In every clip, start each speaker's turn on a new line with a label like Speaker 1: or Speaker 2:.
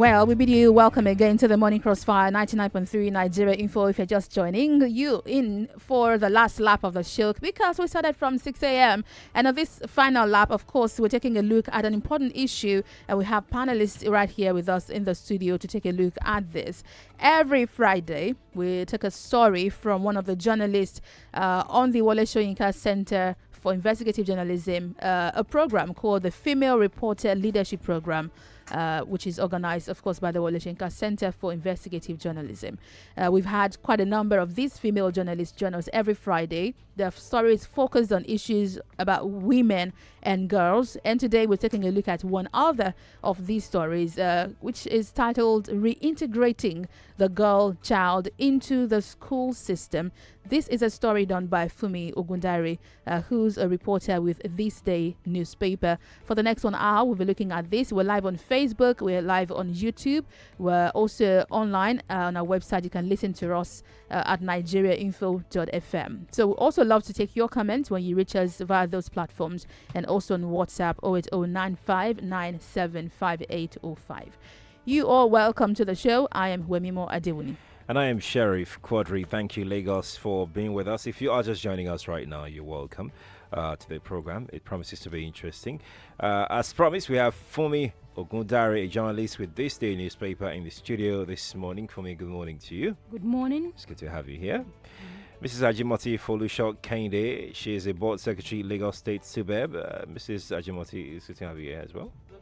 Speaker 1: Well, we bid you welcome again to the Morning Crossfire 99.3 Nigeria Info. If you're just joining you in for the last lap of the show, because we started from 6 a.m. And on this final lap, of course, we're taking a look at an important issue. And we have panelists right here with us in the studio to take a look at this. Every Friday, we take a story from one of the journalists on the Wole Soyinka Center for Investigative Journalism, a program called the Female Reporter Leadership Program. Which is organized, of course, by the Wole Soyinka Center for Investigative Journalism. We've had quite a number of these female journalists join us every Friday. Their stories focused on issues about women and girls. And today we're taking a look at one other of these stories, which is titled Reintegrating the Girl Child into the School System. This is a story done by Fumi Ogundari, who's a reporter with This Day newspaper. For the next 1 hour, we'll be looking at this. We're live on Facebook. We're live on YouTube. We're also online on our website. You can listen to us at nigeriainfo.fm. So we also love to take your comments when you reach us via those platforms, and also on WhatsApp 08095975805. You are welcome to the show. I am Wemimo Adewuni.
Speaker 2: And I am Sheriff Quadry. Thank you, Lagos, for being with us. If you are just joining us right now, you're welcome to the program. It promises to be interesting. As promised, we have Fumi Ogundari, a journalist with This Day newspaper, in the studio this morning. Fumi, good morning to you.
Speaker 3: Good morning.
Speaker 2: It's good to have you here. Mrs. Ajimoti Folusho Kende, she is a board secretary, Lagos State Suburb. Mrs. Ajimoti, it's good to have you here as well.
Speaker 4: Good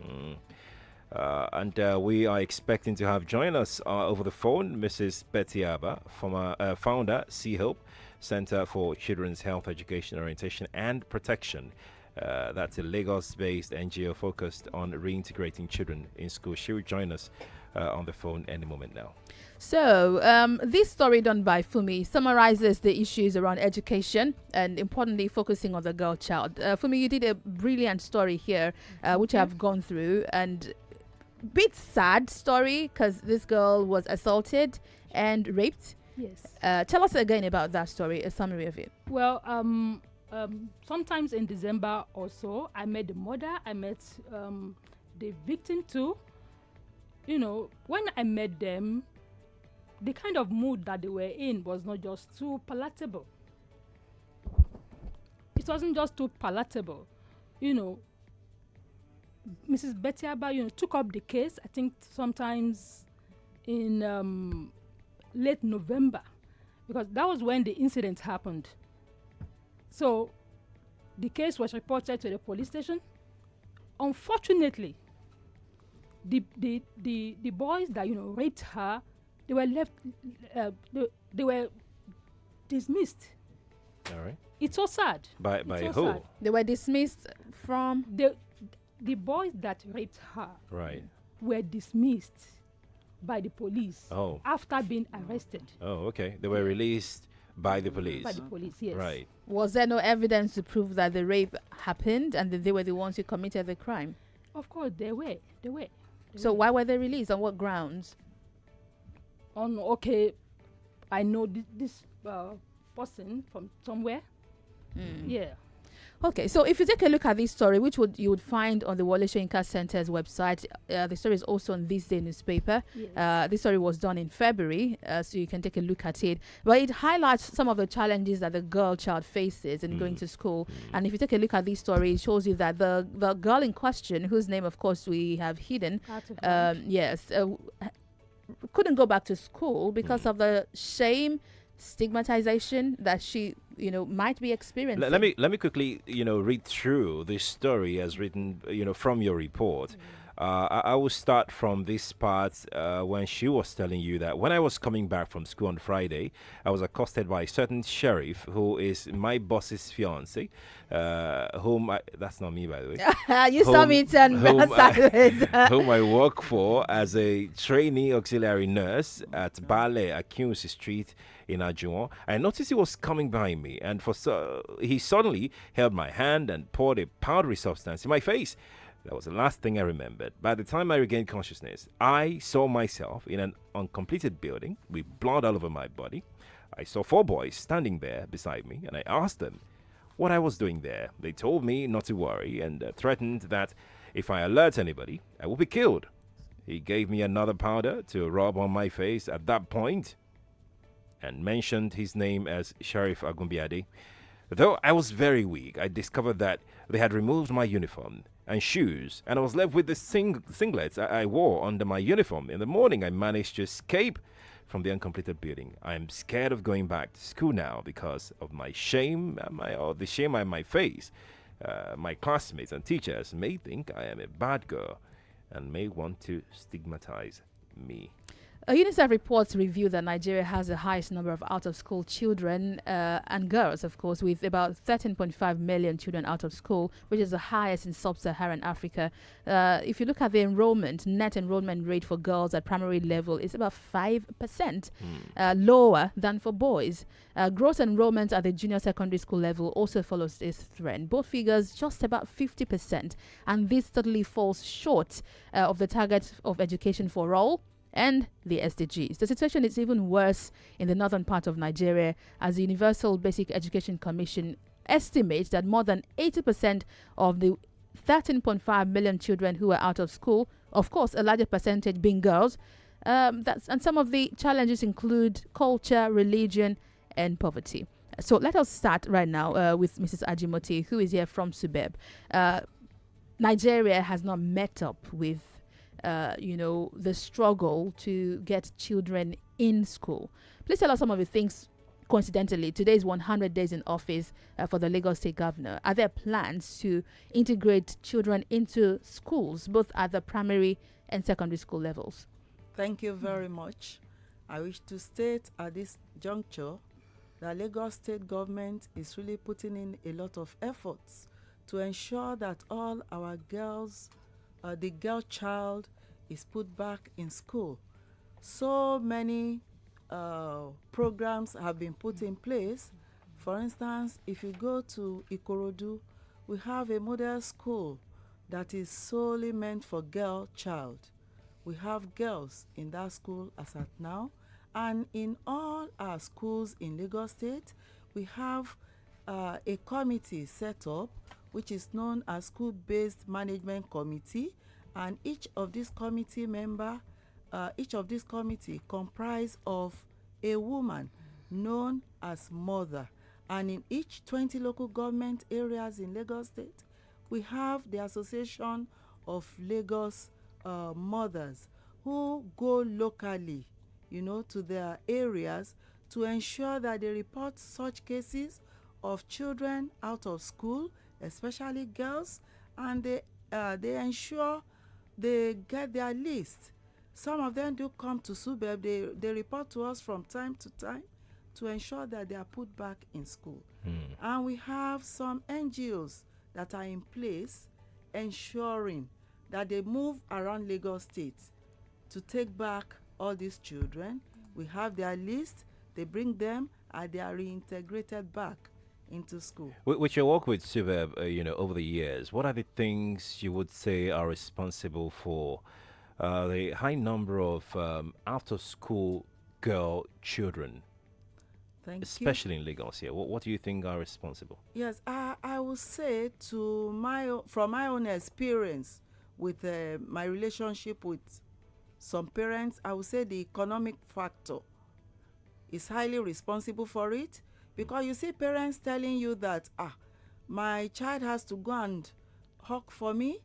Speaker 4: morning.
Speaker 2: And we are expecting to have join us over the phone Mrs. Betty Abba, founder, Sea Hope Center for Children's Health Education, Orientation and Protection. That's a Lagos-based NGO focused on reintegrating children in school. She will join us on the phone any moment now.
Speaker 1: So, this story done by Fumi summarizes the issues around education and, importantly, focusing on the girl child. Fumi, you did a brilliant story here, which I've gone through, and bit sad story because this girl was assaulted and raped.
Speaker 3: Yes.
Speaker 1: Tell us again about that story, a summary of it.
Speaker 3: Well, sometimes in December or so, I met the mother, I met the victim too. You know, when I met them, the kind of mood that they were in was not just too palatable. It wasn't just too palatable. You know, Mrs. Betty Abba, took up the case, I think sometimes in late November, because that was when the incident happened. So the case was reported to the police station. Unfortunately, the boys that raped her, they were left, they were dismissed.
Speaker 2: All right.
Speaker 3: It's so sad.
Speaker 2: By
Speaker 3: so
Speaker 2: who?
Speaker 3: sad.
Speaker 1: They were dismissed from...
Speaker 3: The boys that raped her were dismissed by the police after being arrested.
Speaker 2: Oh, okay. They were released by the police.
Speaker 3: By the police, yes.
Speaker 2: Right.
Speaker 1: Was there no evidence to prove that the rape happened and that they were the ones who committed the crime?
Speaker 3: Of course, they were.
Speaker 1: So why were they released? On what grounds?
Speaker 3: I know this person from somewhere. Yeah.
Speaker 1: Okay, so if you take a look at this story, which you would find on the Wole Soyinka Center's website, the story is also on This Day newspaper.
Speaker 3: Yes.
Speaker 1: This story was done in February, so you can take a look at it. But it highlights some of the challenges that the girl child faces in going to school. And if you take a look at this story, it shows you that the girl in question, whose name, of course, we have hidden, couldn't go back to school because of the shame, stigmatization that she might be experiencing.
Speaker 2: Let me quickly read through this story as written from your report. I will start from this part when she was telling you that when I was coming back from school on Friday, I was accosted by a certain sheriff who is my boss's fiance, that's not me, by the way.
Speaker 1: You saw me turn sideways.
Speaker 2: Whom I work for as a trainee auxiliary nurse at Bale Akinwusi Street in Ajuwon. I noticed he was coming by me, and he suddenly held my hand and poured a powdery substance in my face. That was the last thing I remembered. By the time I regained consciousness, I saw myself in an uncompleted building with blood all over my body. I saw 4 boys standing there beside me, and I asked them what I was doing there. They told me not to worry and threatened that if I alert anybody, I would be killed. He gave me another powder to rub on my face at that point and mentioned his name as Sheriff Agumbiade. Though I was very weak, I discovered that they had removed my uniform and shoes, and I was left with the singlets I wore under my uniform. In the morning, I managed to escape from the uncompleted building. I am scared of going back to school now because of my shame, or the shame on my face. My classmates and teachers may think I am a bad girl and may want to stigmatize me.
Speaker 1: UNICEF reports reveal that Nigeria has the highest number of out-of-school children and girls, of course, with about 13.5 million children out of school, which is the highest in sub-Saharan Africa. If you look at the net enrollment rate for girls at primary level is about 5% lower than for boys. Gross enrollment at the junior secondary school level also follows this trend. Both figures just about 50%, and this totally falls short of the target of education for all and the SDGs. The situation is even worse in the northern part of Nigeria, as the Universal Basic Education Commission estimates that more than 80% of the 13.5 million children who are out of school, of course, a larger percentage being girls, and some of the challenges include culture, religion, and poverty. So let us start right now with Mrs. Ajimote, who is here from Subeb. Nigeria has not met up with the struggle to get children in school. Please tell us some of the things. Coincidentally, today is 100 days in office for the Lagos State Governor. Are there plans to integrate children into schools, both at the primary and secondary school levels?
Speaker 4: Thank you very much. I wish to state at this juncture that Lagos State Government is really putting in a lot of efforts to ensure that all our girls, the girl child is put back in school. So many programs have been put in place. For instance, if you go to Ikorodu, we have a model school that is solely meant for girl child. We have girls in that school as at now, and in all our schools in Lagos State, we have a committee set up which is known as School-Based Management Committee, and each of these committee comprise of a woman known as mother. And in each 20 local government areas in Lagos State, we have the Association of Lagos Mothers who go locally, to their areas to ensure that they report such cases of children out of school, especially girls, and they ensure they get their list. Some of them do come to Subeb. They report to us from time to time to ensure that they are put back in school. And we have some NGOs that are in place ensuring that they move around Lagos State to take back all these children. We have their list, they bring them, and they are reintegrated back into school.
Speaker 2: With your work with Subeb, over the years, what are the things you would say are responsible for the high number of out-of-school girl children, especially in Lagos here? What do you think are responsible?
Speaker 4: Yes, I would say from my own experience with my relationship with some parents, I would say the economic factor is highly responsible for it, because you see parents telling you that my child has to go and hawk for me.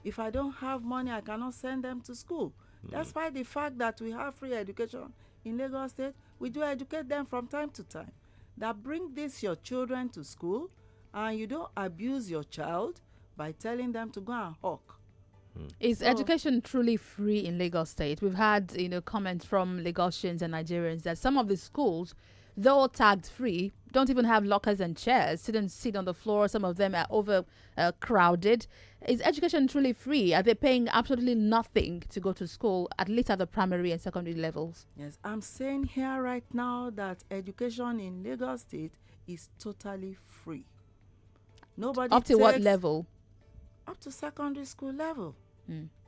Speaker 4: If I don't have money, I cannot send them to school. Despite the fact that we have free education in Lagos State, we do educate them from time to time. That bring your children to school, and you don't abuse your child by telling them to go and hawk.
Speaker 1: Is education truly free in Lagos State? We've had comments from Lagosians and Nigerians that some of the schools, though tagged free, don't even have lockers and chairs. Students sit on the floor. Some of them are overcrowded. Is education truly free? Are they paying absolutely nothing to go to school, at least at the primary and secondary levels?
Speaker 4: Yes, I'm saying here right now that education in Lagos State is totally free. Nobody
Speaker 1: up to what level?
Speaker 4: Up to secondary school level.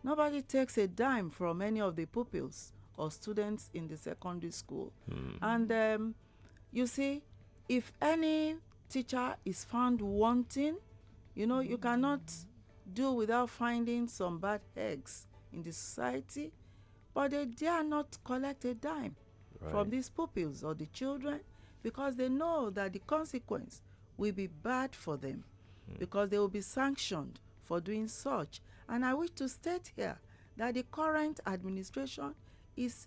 Speaker 4: Nobody takes a dime from any of the pupils or students in the secondary school. And you see, if any teacher is found wanting, you cannot do without finding some bad eggs in the society. but they dare not collect a dime from
Speaker 2: Right.
Speaker 4: these pupils or the children, because they know that the consequence will be bad for them, because they will be sanctioned for doing such. And I wish to state here that the current administration is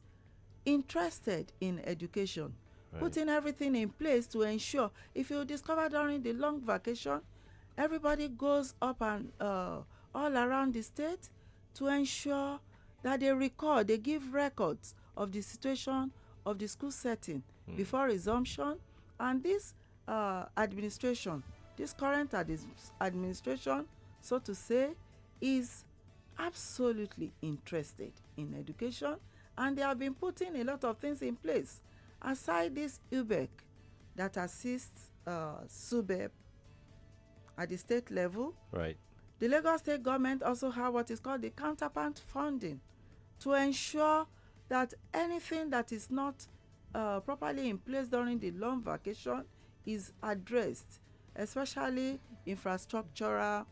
Speaker 4: interested in education,
Speaker 2: Right.
Speaker 4: putting everything in place to ensure. If you discover during the long vacation, everybody goes up and all around the state to ensure that they give records of the situation of the school setting before resumption. And this administration, this current administration, so to say, is absolutely interested in education, and they have been putting a lot of things in place. Aside this UBEC that assists SUBEB at the state level,
Speaker 2: Right.
Speaker 4: the Lagos state government also have what is called the counterpart funding to ensure that anything that is not properly in place during the long vacation is addressed, especially infrastructural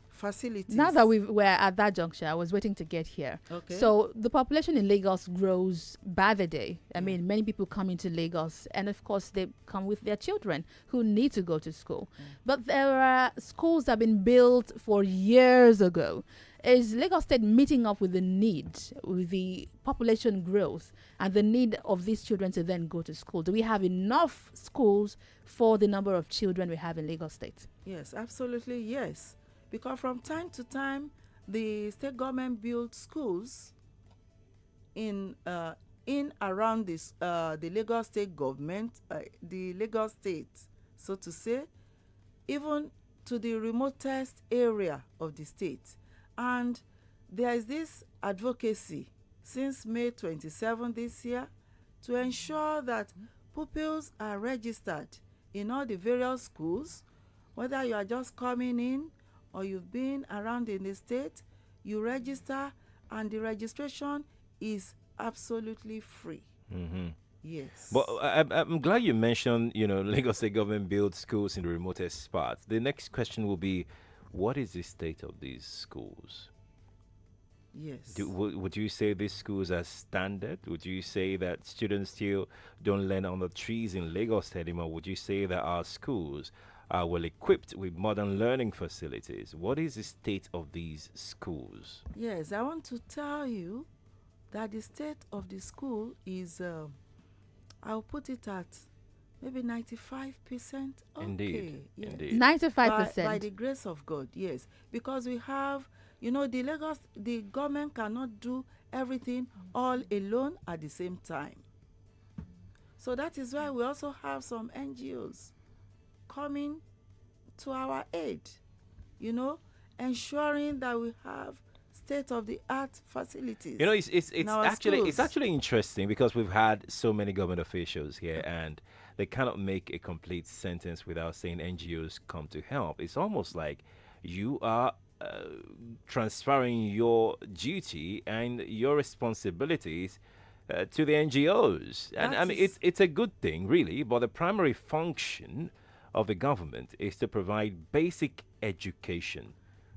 Speaker 4: facilities.
Speaker 1: Now that we're at that juncture, I was waiting to get here.
Speaker 4: Okay.
Speaker 1: So the population in Lagos grows by the day. I mean, many people come into Lagos, and of course, they come with their children who need to go to school. But there are schools that have been built for years ago. Is Lagos State meeting up with the need, with the population growth, and the need of these children to then go to school? Do we have enough schools for the number of children we have in Lagos State?
Speaker 4: Yes, absolutely yes. Because from time to time, the state government builds schools in around this the Lagos state government, the Lagos state, so to say, even to the remotest area of the state. And there is this advocacy since May 27 this year to ensure that pupils are registered in all the various schools, whether you are just coming in or you've been around in the state, you register, and the registration is absolutely free.
Speaker 2: Mm-hmm.
Speaker 4: Yes.
Speaker 2: But I'm glad you mentioned, Lagos State government builds schools in the remotest spots. The next question will be, what is the state of these schools?
Speaker 4: Yes.
Speaker 2: Would you say these schools are standard? Would you say that students still don't learn on the trees in Lagos anymore? Would you say that our schools are well equipped with modern learning facilities? What is the state of these schools?
Speaker 4: Yes, I want to tell you that the state of the school is, I'll put it at maybe 95%. Okay.
Speaker 2: Indeed,
Speaker 4: Yes.
Speaker 2: indeed.
Speaker 1: 95%.
Speaker 4: By the grace of God, yes. Because we have, the government cannot do everything all alone at the same time. So that is why we also have some NGOs coming to our aid, ensuring that we have state-of-the-art facilities.
Speaker 2: It's
Speaker 4: our
Speaker 2: actually
Speaker 4: schools.
Speaker 2: interesting because we've had so many government officials here, and they cannot make a complete sentence without saying NGOs come to help. It's almost like you are transferring your duty and your responsibilities to the NGOs, and
Speaker 4: That
Speaker 2: I mean
Speaker 4: is-
Speaker 2: it's a good thing, really. But the primary function of the government is to provide basic education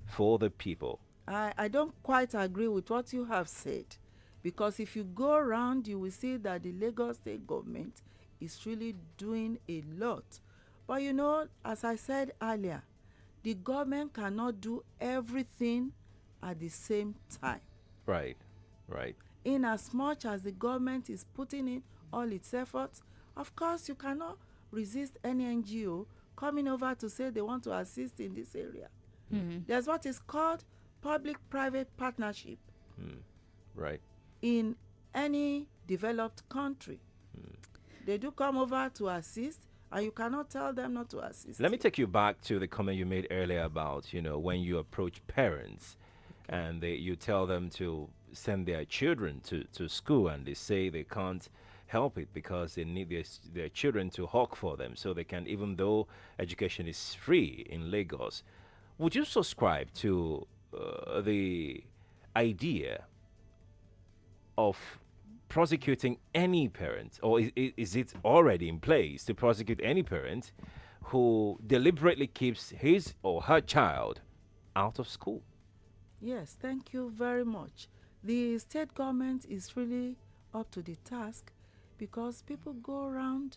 Speaker 2: for the people.
Speaker 4: I don't quite agree with what you have said, because if you go around, you will see that the Lagos state government is really doing a lot. But as I said earlier, the government cannot do everything at the same time.
Speaker 2: Right, right.
Speaker 4: In as much as the government is putting in all its efforts, of course you cannot resist any NGO coming over to say they want to assist in this area. There's what is called public-private partnership
Speaker 2: Right.
Speaker 4: in any developed country. They do come over to assist, and you cannot tell them not to assist.
Speaker 2: Let me take you back to the comment you made earlier about, when you approach parents and you tell them to send their children to school, and they say they can't help it because they need their children to hawk for them so they can, even though education is free in Lagos. Would you subscribe to the idea of prosecuting any parent, or is it already in place to prosecute any parent who deliberately keeps his or her child out of school?
Speaker 4: Yes, thank you very much. the state government is really up to the task, because people go around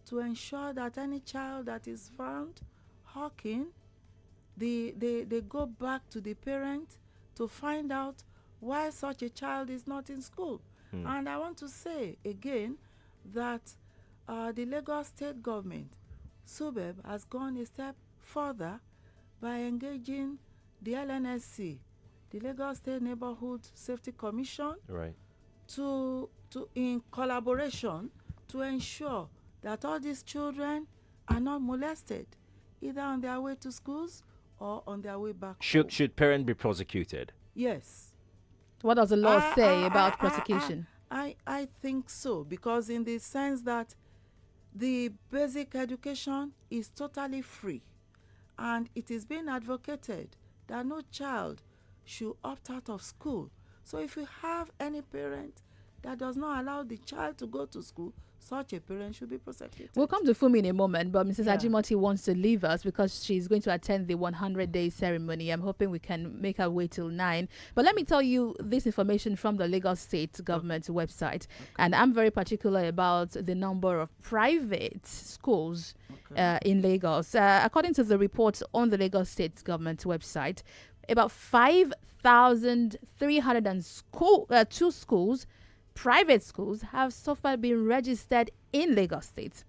Speaker 4: to ensure that any child that is found hawking, they go back to the parent to find out why such a child is not in school. And I want to say again that the Lagos state government, SUBEB, has gone a step further by engaging the LNSC, the Lagos State Neighborhood Safety Commission,
Speaker 2: Right.
Speaker 4: to in collaboration to ensure that all these children are not molested, either on their way to schools or on their way back home.
Speaker 2: Should parents be prosecuted?
Speaker 4: Yes.
Speaker 1: What does the law say about prosecution?
Speaker 4: I think so, because in the sense that the basic education is totally free, and it is being advocated that no child should opt out of school. So if you have any parent that does not allow the child to go to school, such a parent should be prosecuted.
Speaker 1: We'll come to Fumi in a moment, but Mrs. Ajimoti wants to leave us because she's going to attend the 100-day ceremony. I'm hoping we can make our way till 9. But let me tell you this information from the Lagos State government website. And I'm very particular about the number of private schools in Lagos. According to the reports on the Lagos State government website, about 5,302 schools, private schools, have so far been registered in Lagos State.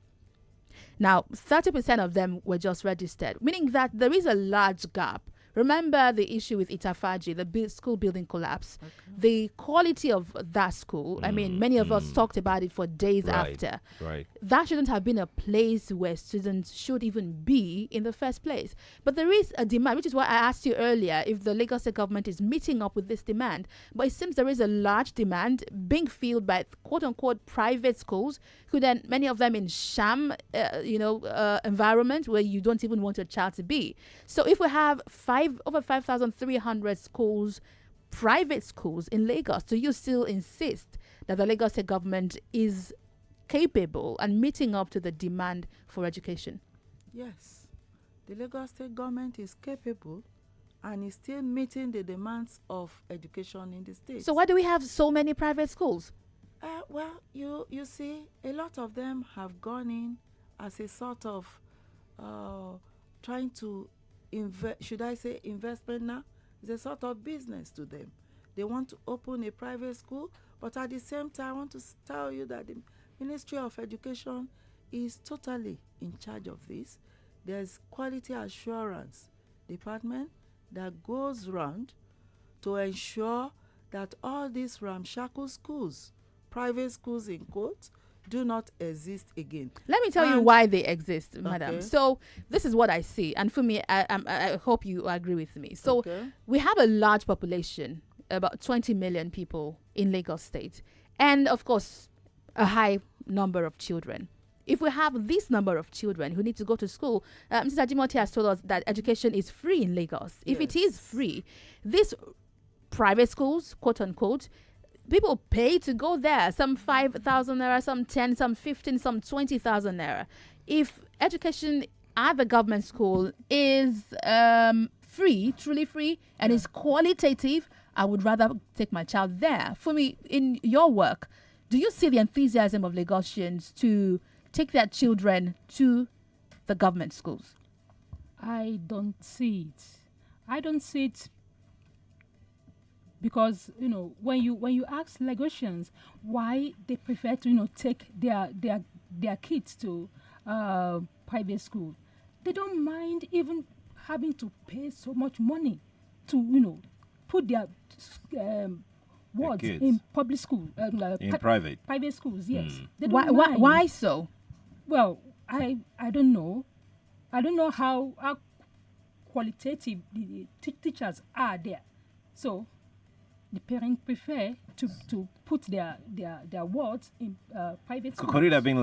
Speaker 1: Now, 30% of them were just registered, meaning that there is a large gap. Remember the issue with Itafaji, the school building collapse. The quality of that school, I mean, many of us talked about it for days after.
Speaker 2: Right.
Speaker 1: That shouldn't have been a place where students should even be in the first place. But there is a demand, which is why I asked you earlier if the Lagos State government is meeting up with this demand. But it seems there is a large demand being filled by quote-unquote private schools, who then, many of them in sham, environment where you don't even want your child to be. So if we have over 5,300 schools, private schools in Lagos, do you still insist that the Lagos State government is capable and meeting up to the demand for education?
Speaker 4: Yes, the Lagos State government is capable and is still meeting the demands of education in the state.
Speaker 1: So why do we have so many private schools?
Speaker 4: Well, you see, a lot of them have gone in as a sort of trying to should I say investment now? It's a sort of business to them. They want to open a private school, but at the same time, I want to tell you that the Ministry of Education is totally in charge of this. There's quality assurance department that goes round to ensure that all these ramshackle schools, private schools in quotes, do not exist again.
Speaker 1: Let me tell you why they exist, madam. So this is what I see, and for me, I hope you agree with me. So we have a large population, about 20 million people in Lagos State, and of course, a high number of children. If we have this number of children who need to go to school, Mrs. Ajimoti has told us that education is free in Lagos. If it is free, these private schools, quote unquote, people pay to go there, some 5,000 naira, some 10, some 15, some 20,000 naira. If education at the government school is free, truly free, and is qualitative, I would rather take my child there. For me, in your work, do you see the enthusiasm of Lagosians to take their children to the government schools?
Speaker 3: I don't see it. I don't see it because, when you ask Lagosians why they prefer to, take their kids to private school, they don't mind even having to pay so much money to, put their wards in public school.
Speaker 2: In private
Speaker 3: schools, yes. They
Speaker 1: Why,
Speaker 3: don't mind.
Speaker 1: why so?
Speaker 3: Well, I don't know. I don't know how qualitative the teachers are there. So the parents prefer to put their wards in private schools.
Speaker 2: Could it have been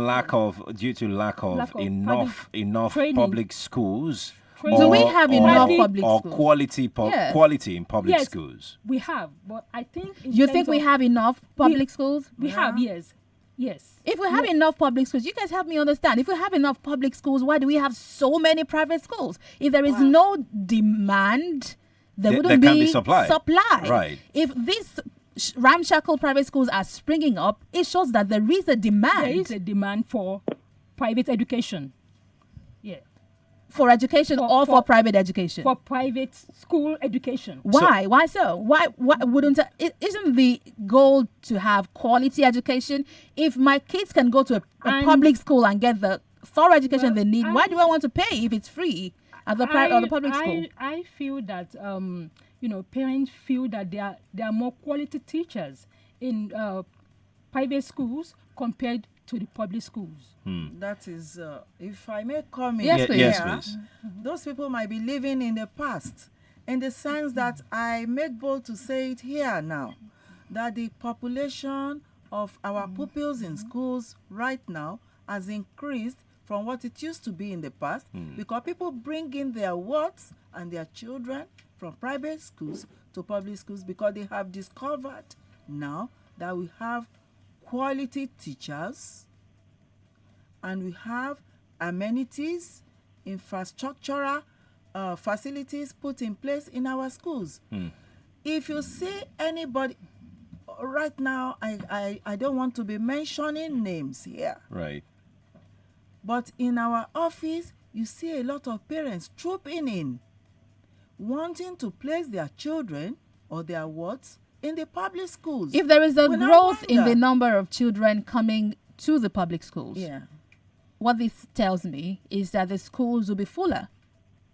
Speaker 2: due to lack of enough public schools?
Speaker 1: Do we have enough public schools?
Speaker 2: Or quality in public schools?
Speaker 3: We have, but I think...
Speaker 1: You think we have enough public schools?
Speaker 3: We have, yes. Yes.
Speaker 1: If we have enough public schools, you guys help me understand. If we have enough public schools, why do we have so many private schools? If there is no demand, there wouldn't be
Speaker 2: supply.
Speaker 1: supply.
Speaker 2: Right.
Speaker 1: If these ramshackle private schools are springing up, it shows that there is a demand.
Speaker 3: There is a demand for private education. Yeah.
Speaker 1: For education for private education?
Speaker 3: For private school education.
Speaker 1: Why? Why so? Why wouldn't isn't the goal to have quality education? If my kids can go to a public school and get the thorough education they need, why do I want to pay if it's free at the private or the public school?
Speaker 3: I feel that parents feel that there are more quality teachers in private schools compared to the public schools.
Speaker 4: That is, if I may comment,
Speaker 1: yes, please.
Speaker 2: Yes, please.
Speaker 4: Those people might be living in the past, in the sense that I make bold to say it here now, that the population of our pupils in schools right now has increased from what it used to be in the past, because people bring in their wards and their children from private schools to public schools, because they have discovered now that we have quality teachers and we have amenities, infrastructural facilities put in place in our schools. If you see anybody right now, I don't want to be mentioning names here,
Speaker 2: Right.
Speaker 4: but in our office you see a lot of parents trooping in, wanting to place their children or their wards in the public schools.
Speaker 1: If there is a
Speaker 4: When I
Speaker 1: growth in the
Speaker 4: wonder-
Speaker 1: number of children coming to the public schools,
Speaker 4: Yeah.
Speaker 1: what this tells me is that the schools will be fuller.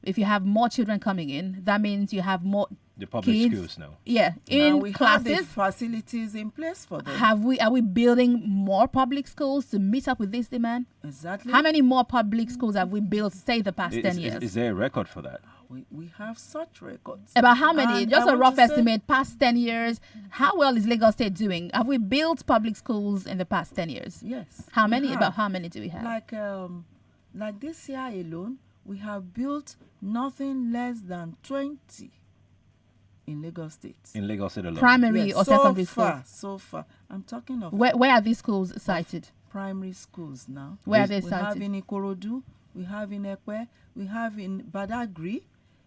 Speaker 1: If you have more children coming in, that means you have more
Speaker 2: The public
Speaker 1: kids.
Speaker 2: schools now.
Speaker 1: Yeah,
Speaker 4: And
Speaker 1: in
Speaker 4: we have the
Speaker 1: classes.
Speaker 4: facilities in place for them.
Speaker 1: Are we building more public schools to meet up with this demand?
Speaker 4: Exactly.
Speaker 1: How many more public schools have we built, say, the past 10 years?
Speaker 2: Is there a record for that?
Speaker 4: We have such records.
Speaker 1: About how many?
Speaker 4: And
Speaker 1: Just
Speaker 4: I
Speaker 1: a
Speaker 4: want
Speaker 1: rough
Speaker 4: to say-
Speaker 1: estimate, past 10 years. How well is Lagos State doing? Have we built public schools in the past 10 years?
Speaker 4: Yes.
Speaker 1: How
Speaker 4: we
Speaker 1: many?
Speaker 4: have.
Speaker 1: About how many do we have?
Speaker 4: Like this year alone, we have built nothing less than 20 in Lagos State.
Speaker 2: In Lagos State alone?
Speaker 1: Primary
Speaker 4: Yes,
Speaker 1: or secondary school?
Speaker 4: So far. I'm talking of
Speaker 1: Where are these schools cited?
Speaker 4: primary schools now.
Speaker 1: Where are they
Speaker 4: We have
Speaker 1: cited?
Speaker 4: in Ikorodu, we have in Ekwe, we have in Badagry,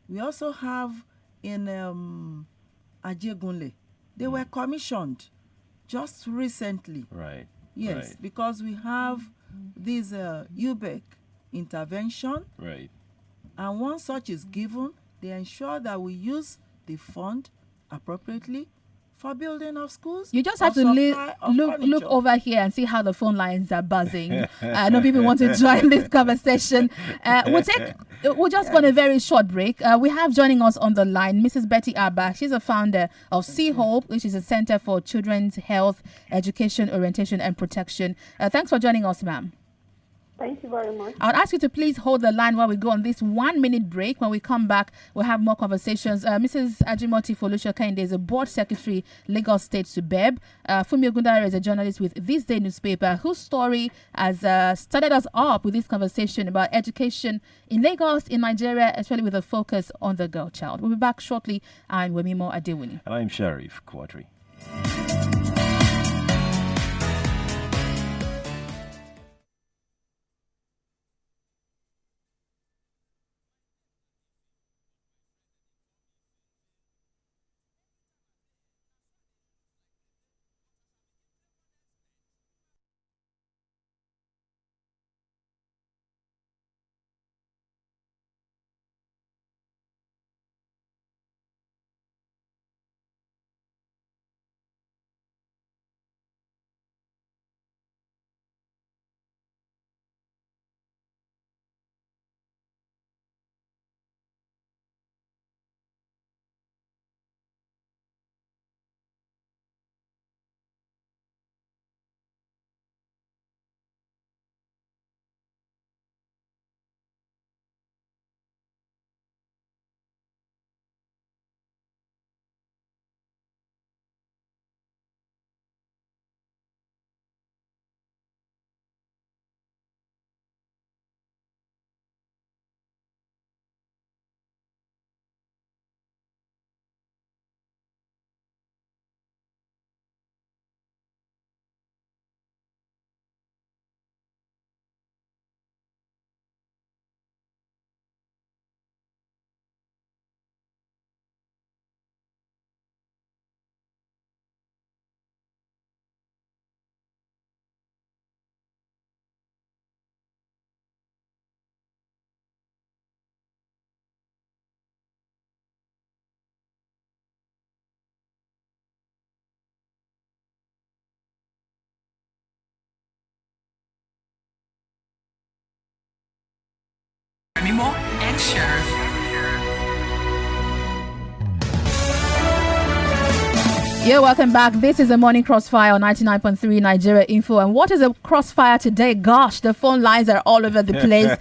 Speaker 4: we also have in Ajegunle. They were commissioned just recently.
Speaker 2: Right.
Speaker 4: Yes,
Speaker 2: Right.
Speaker 4: because we have this UBEC intervention,
Speaker 2: Right.
Speaker 4: and once such is given, they ensure that we use the fund appropriately for building of schools.
Speaker 1: You just
Speaker 4: or
Speaker 1: have to
Speaker 4: supply of
Speaker 1: look
Speaker 4: furniture.
Speaker 1: over here and see how the phone lines are buzzing. I know people want to join this conversation. We'll just go on a very short break. We have joining us on the line Mrs. Betty Abba. She's a founder of Sea Hope, which is a Center for Children's Health, Education, Orientation and Protection. Thanks for joining us, ma'am.
Speaker 5: Thank you very much.
Speaker 1: I would ask you to please hold the line while we go on this 1 minute break. When we come back, we'll have more conversations. Mrs. Ajimoti Folusha Kende is a board secretary, Lagos State Subeb. Fumi Ogundare is a journalist with This Day newspaper, whose story has started us up with this conversation about education in Lagos, in Nigeria, especially with a focus on the girl child. We'll be back shortly. I'm Wemimo Adewuni.
Speaker 2: And I'm Sheriff Quadry.
Speaker 6: Wemimo, and Sheriff.
Speaker 1: Yeah, welcome back. This is the Morning Crossfire on 99.3 Nigeria Info. And what is a crossfire today? Gosh, the phone lines are all over the place.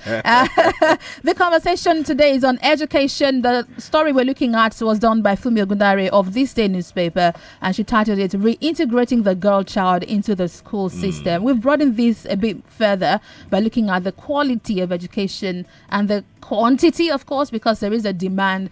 Speaker 1: The conversation today is on education. The story we're looking at was done by Fumi Ogundare of This Day newspaper, and she titled it Reintegrating the Girl Child into the School System. We've broadened this a bit further by looking at the quality of education and the quantity, of course, because there is a demand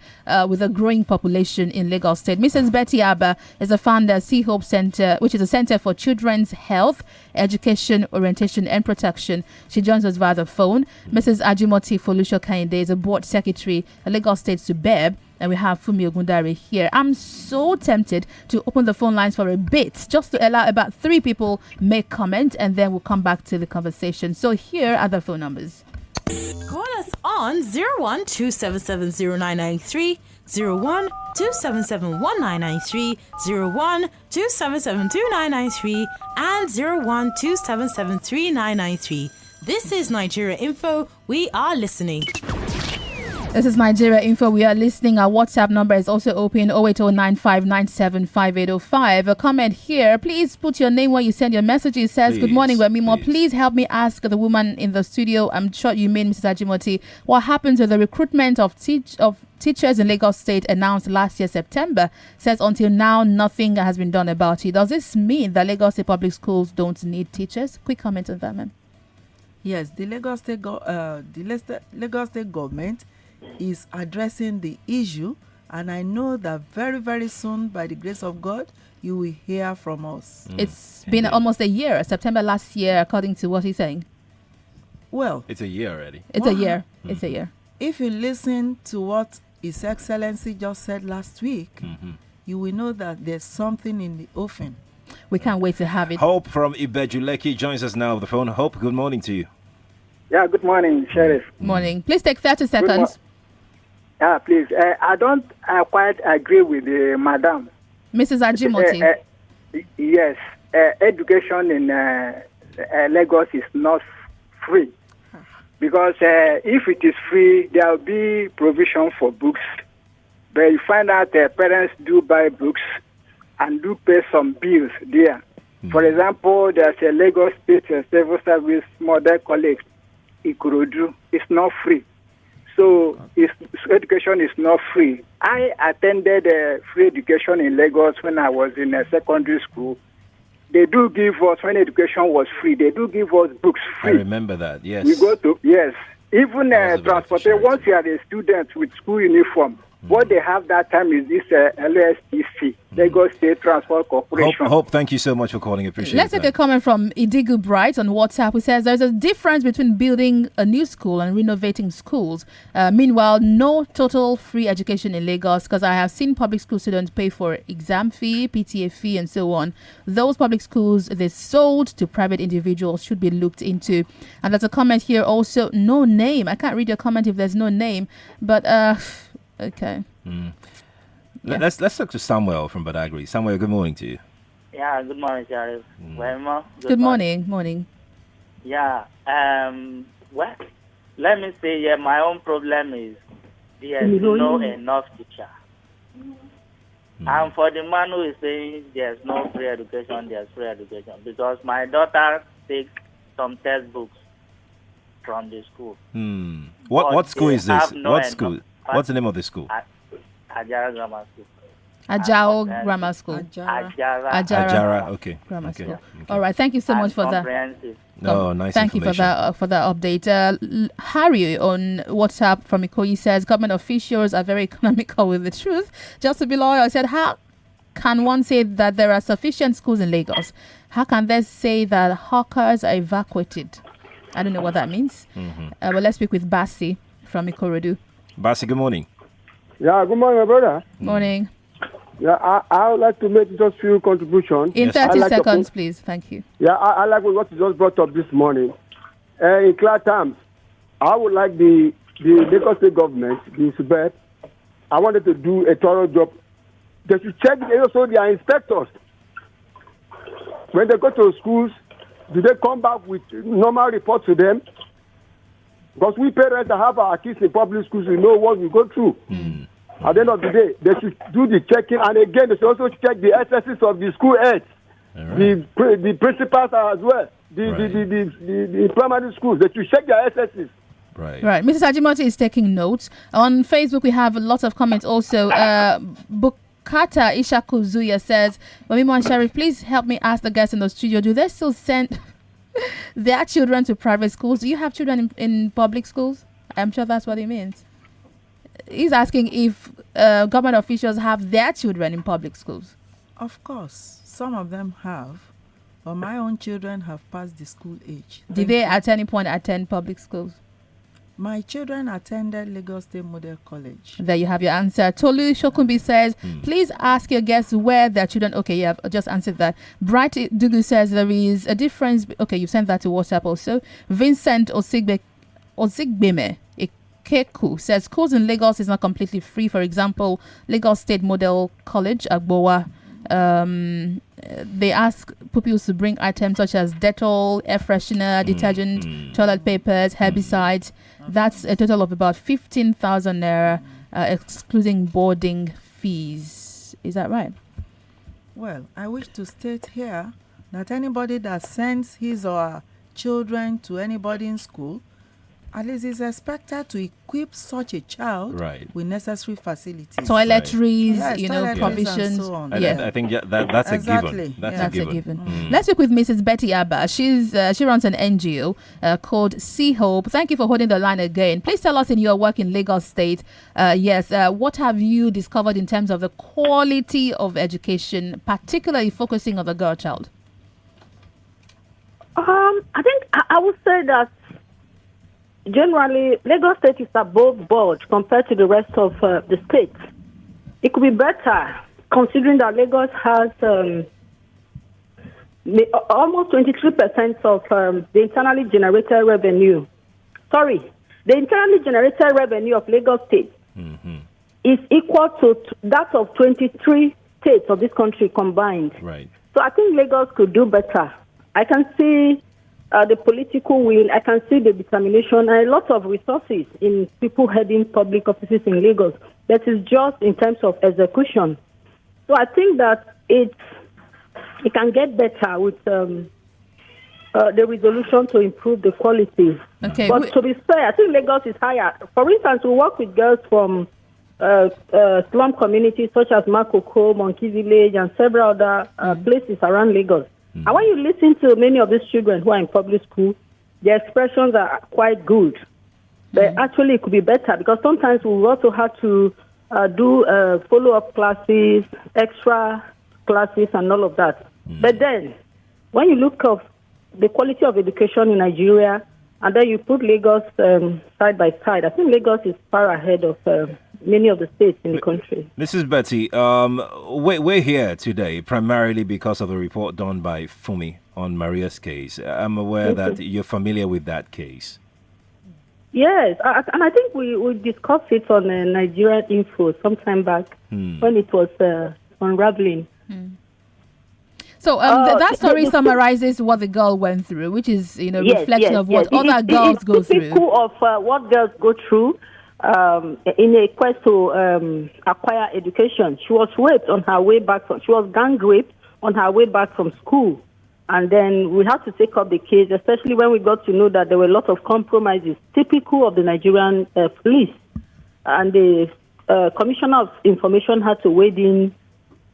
Speaker 1: with a growing population in Lagos State. Mrs. Betty Abba is the founder of Sea Hope Center, which is a center for children's health, education, orientation, and protection. She joins us via the phone. Mrs. Ajimoti Folusho Kainde is a board secretary at Lagos State Subeb, and we have Fumi Ogundare here. I'm so tempted to open the phone lines for a bit, just to allow about 3 people make comment, and then we'll come back to the conversation. So here are the phone numbers.
Speaker 7: Call us on 01-277-0993, 01-277-1993, 01-277-2993, and 01-277-3993. This is Nigeria Info. We are listening.
Speaker 1: This is Nigeria Info. We are listening. Our WhatsApp number is also open, 08095975805. A comment here. Please put your name when you send your message. It says,
Speaker 2: Please,
Speaker 1: good morning, Wemimo.
Speaker 2: please.
Speaker 1: Please help me ask the woman in the studio. I'm sure you mean Mrs. Ajimoti. What happened to the recruitment of teachers in Lagos State announced last year, September? Says until now, nothing has been done about it. Does this mean that Lagos State public schools don't need teachers? Quick comment on that, ma'am.
Speaker 4: Yes, the Lagos State government is addressing the issue, and I know that very, very soon, by the grace of God, you will hear from us.
Speaker 1: It's been almost a year, September last year, according to what he's saying.
Speaker 4: Well,
Speaker 2: It's a year already.
Speaker 1: It's a year. It's a year.
Speaker 4: if you listen to what His Excellency just said last week, you will know that there's something in the offing.
Speaker 1: We can't wait to have it.
Speaker 2: Hope from Ibejuleki joins us now on the phone. Hope, good morning to you.
Speaker 5: Yeah, good morning, Sheriff.
Speaker 1: Morning. Please take 30 seconds.
Speaker 5: Please. I don't quite agree with Madam.
Speaker 1: Mrs. Ajimoti.
Speaker 5: Yes, education in Lagos is not free. Because if it is free, there will be provision for books. But you find out parents do buy books and do pay some bills there. For example, there's a Lagos State Civil Service Model College, Ikorodu. It's not free. So education is not free. I attended free education in Lagos when I was in secondary school. They do give us, when education was free, they do give us books free.
Speaker 2: I remember that, yes.
Speaker 5: We go to, yes. Even
Speaker 2: That was a
Speaker 5: transportation, once you are a student with school uniform, what they have that time is this LSTC, Lagos State Transport Corporation.
Speaker 2: Hope, thank you so much for calling. Appreciate
Speaker 1: Let's
Speaker 2: that.
Speaker 1: take a comment from Idigu Bright on WhatsApp, who says there's a difference between building a new school and renovating schools. Meanwhile, no total free education in Lagos, because I have seen public school students pay for exam fee, PTA fee, and so on. Those public schools they sold to private individuals should be looked into. And there's a comment here also, no name. I can't read your comment if there's no name, but okay. Yeah.
Speaker 2: Let's talk to Samuel from Badagry. Samuel, good morning to you.
Speaker 8: Yeah, good morning, Sheriff. Wemimo,
Speaker 1: Good morning. Morning.
Speaker 8: Yeah, well, let me say, my own problem is there's no enough teacher. And for the man who is saying there's no free education, there's free education. Because my daughter takes some textbooks from the school.
Speaker 2: What school is this?
Speaker 8: No
Speaker 2: What school? What's the name of the school?
Speaker 8: Ajara Grammar School.
Speaker 1: Ajao Grammar School.
Speaker 2: Ajara. Okay.
Speaker 1: Grammar
Speaker 2: Okay.
Speaker 1: School.
Speaker 2: Okay.
Speaker 1: All right. Thank you so much for that.
Speaker 8: Comprehensive.
Speaker 2: Oh, nice
Speaker 1: Thank you
Speaker 2: information.
Speaker 1: for that update. Harry on WhatsApp from Ikoyi says government officials are very economical with the truth. Just to be loyal, I said, how can one say that there are sufficient schools in Lagos? How can they say that hawkers are evacuated? I don't know what that means. But let's speak with Basi from Ikorodu.
Speaker 2: Basi, good morning.
Speaker 9: Yeah, good morning, my brother.
Speaker 1: Morning.
Speaker 9: Yeah, I would like to make just few contributions.
Speaker 1: In
Speaker 2: Yes.
Speaker 1: 30
Speaker 9: like
Speaker 1: seconds, please. Thank you.
Speaker 9: Yeah, I like what you just brought up this morning. In clear terms, I would like the Lagos State government, the SUBEP, I wanted to do a thorough job. They should check also their inspectors. When they go to schools, do they come back with normal reports to them? Because we parents that have our kids in public schools, we know what we go through. At the end of the day, they should do the checking, and again, they should also check the SSs of the school heads, the principals as well, the primary schools. They should check their SSs.
Speaker 1: Right. Mrs. Ajimoto is taking notes. On Facebook, we have lots of comments also. Bukata Ishakuzuya says, Wemimo and Sharif, please help me ask the guests in the studio, do they still send their children to private schools? Do you have children in public schools? I'm sure that's what he means. He's asking if government officials have their children in public schools.
Speaker 4: Of course, some of them have, but my own children have passed the school age.
Speaker 1: Did they at any point attend public schools?
Speaker 4: My children attended Lagos State Model College.
Speaker 1: There you have your answer. Tolu Shokumbi says, please ask your guests where their children... Okay, yeah, I've just answered that. Bright Dugu says there is a difference... Okay, you sent that to WhatsApp also. Vincent Ozigbeme Keku says, schools in Lagos is not completely free. For example, Lagos State Model College, Agbowa, they ask pupils to bring items such as Dettol, air freshener, detergent, toilet papers, herbicides. That's a total of about 15,000 naira, excluding boarding fees. Is that right?
Speaker 4: Well, I wish to state here that anybody that sends his or her children to anybody in school, at least is expected to equip such a child with necessary facilities.
Speaker 1: Toiletries,
Speaker 4: toiletries
Speaker 1: provisions.
Speaker 4: And so on.
Speaker 2: I think that's a given. That's a given.
Speaker 1: Let's speak with Mrs. Betty Abba. She runs an NGO called Sea Hope. Thank you for holding the line again. Please tell us in your work in Lagos State, what have you discovered in terms of the quality of education, particularly focusing on the girl child?
Speaker 6: I think I would say that generally, Lagos State is above board compared to the rest of the states. It could be better, considering that Lagos has almost 23% of the internally generated revenue. Sorry, the internally generated revenue of Lagos State is equal to that of 23 states of this country combined.
Speaker 2: Right.
Speaker 6: So I think Lagos could do better. I can see the political will, I can see the determination and a lot of resources in people heading public offices in Lagos. That is just in terms of execution. So I think that it can get better with the resolution to improve the quality.
Speaker 1: Okay.
Speaker 6: But to be fair, I think Lagos is higher. For instance, we work with girls from slum communities such as Makoko, Monkey Village, and several other places around Lagos. And when you listen to many of these children who are in public school, their expressions are quite good. But actually, it could be better because sometimes we also have to do follow-up classes, extra classes, and all of that. But then, when you look at the quality of education in Nigeria, and then you put Lagos side by side, I think Lagos is far ahead of many of the states in the country.
Speaker 2: Mrs. Betty, we're here today primarily because of the report done by Fumi on Maria's case. I'm aware that you're familiar with that case.
Speaker 6: Yes, and I think we discussed it on Nigerian Info some time back when it was unraveling.
Speaker 1: So that story summarizes what the girl went through, which is, reflection of what other girls go through.
Speaker 6: Typical of what girls go through in a quest to acquire education. She was raped on her way back she was gang raped on her way back from school. And then we had to take up the case, especially when we got to know that there were a lot of compromises, typical of the Nigerian police. And the Commissioner of Information had to wade in.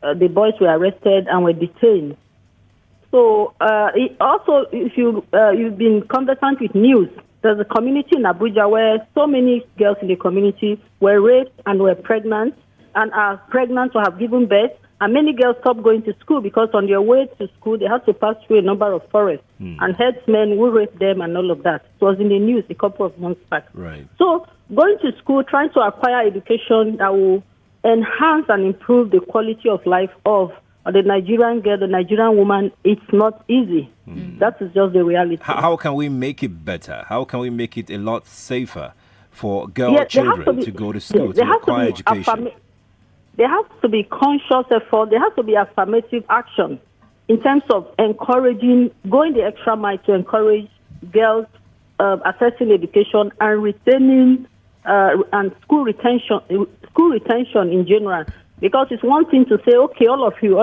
Speaker 6: The boys were arrested and were detained. So also, if you've been conversant with news, there's a community in Abuja where so many girls in the community were raped and were pregnant and are pregnant or have given birth. And many girls stopped going to school because on their way to school, they had to pass through a number of forests and herdsmen who raped them and all of that. It was in the news a couple of months back.
Speaker 2: Right.
Speaker 6: So going to school, trying to acquire education that will enhance and improve the quality of life of the Nigerian girl, the Nigerian woman, it's not easy. That is just the reality.
Speaker 2: How can we make it better? How can we make it a lot safer for children to go to school, to acquire education?
Speaker 6: There has to be conscious effort. There has to be affirmative action in terms of encouraging, going the extra mile to encourage girls accessing education and retaining and school retention in general. Because it's one thing to say, okay, all of you,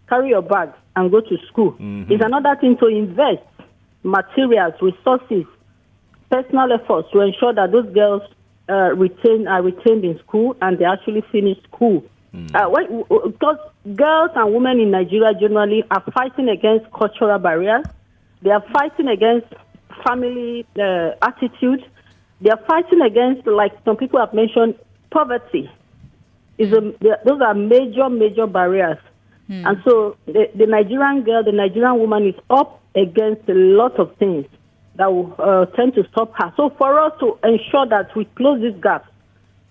Speaker 6: carry your bags and go to school. Mm-hmm. It's another thing to invest materials, resources, personal efforts to ensure that those girls are retained in school and they actually finish school. Because girls and women in Nigeria generally are fighting against cultural barriers. They are fighting against family attitude. They are fighting against, like some people have mentioned, poverty. Those are major barriers. And so the Nigerian girl, the Nigerian woman is up against a lot of things that will tend to stop her. So for us to ensure that we close this gap,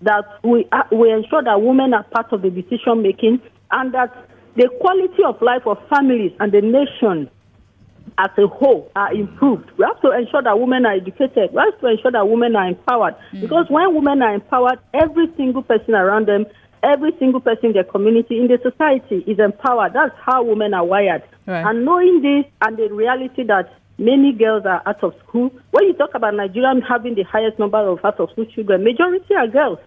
Speaker 6: that we ensure that women are part of the decision making, and that the quality of life of families and the nation as a whole are improved. We have to ensure that women are educated. We have to ensure that women are empowered. Because when women are empowered, every single person around them, every single person in their community, in the society is empowered. That's how women are wired. Right. And knowing this and the reality that many girls are out of school, when you talk about Nigeria having the highest number of out of school children, majority are girls.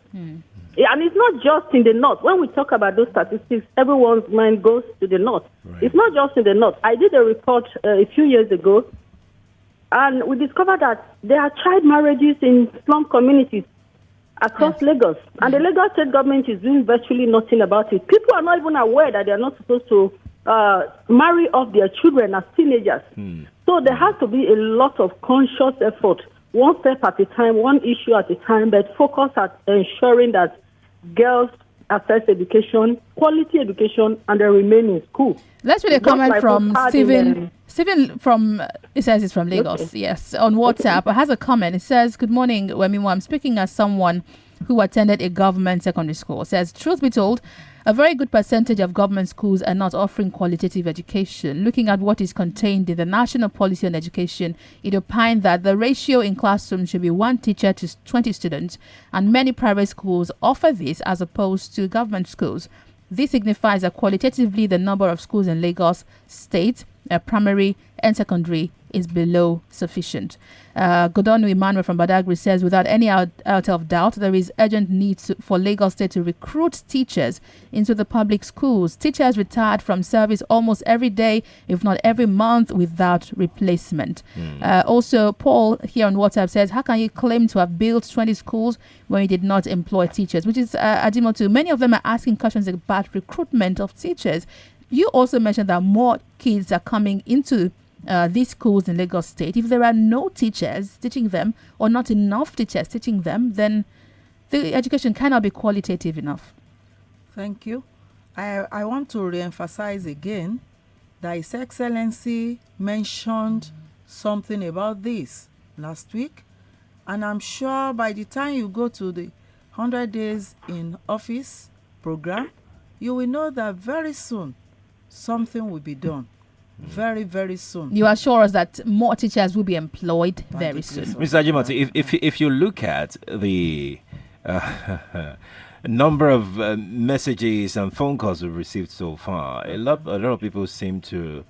Speaker 6: And it's not just in the north. When we talk about those statistics, everyone's mind goes to the north. Right. It's not just in the north. I did a report a few years ago, and we discovered that there are child marriages in slum communities across Lagos. And the Lagos state government is doing virtually nothing about it. People are not even aware that they are not supposed to marry off their children as teenagers. So there has to be a lot of conscious effort, one step at a time, one issue at a time, but focus at ensuring that girls access education, quality education, and they remain in school.
Speaker 1: Let's read a comment from Stephen. Stephen from, it says it's from Lagos, yes, on WhatsApp. It has a comment. It says, "Good morning, Wemimo. I'm speaking as someone who attended a government secondary school." It says, "Truth be told, a very good percentage of government schools are not offering qualitative education. Looking at what is contained in the National Policy on Education, it opined that the ratio in classrooms should be 1 teacher to 20 students, and many private schools offer this as opposed to government schools. This signifies that qualitatively the number of schools in Lagos State, primary and secondary, is below sufficient." Godonu Emmanuel from Badagry says, "Without any out of doubt, there is urgent need for Lagos State to recruit teachers into the public schools. Teachers retired from service almost every day, if not every month, without replacement." Also, Paul here on WhatsApp says, "How can you claim to have built 20 schools when you did not employ teachers?" Which is Adimotu. Many of them are asking questions about recruitment of teachers. You also mentioned that more kids are coming into these schools in Lagos State. If there are no teachers teaching them, or not enough teachers teaching them, then the education cannot be qualitative enough.
Speaker 4: Thank you. I want to re-emphasize again that His Excellency mentioned something about this last week, and I'm sure by the time you go to the 100 Days in Office program, you will know that very soon something will be done. Very, very soon.
Speaker 1: You assure us that more teachers will be employed very soon.
Speaker 2: Mr. Ajimati, if you look at the number of messages and phone calls we've received so far, a lot of people seem to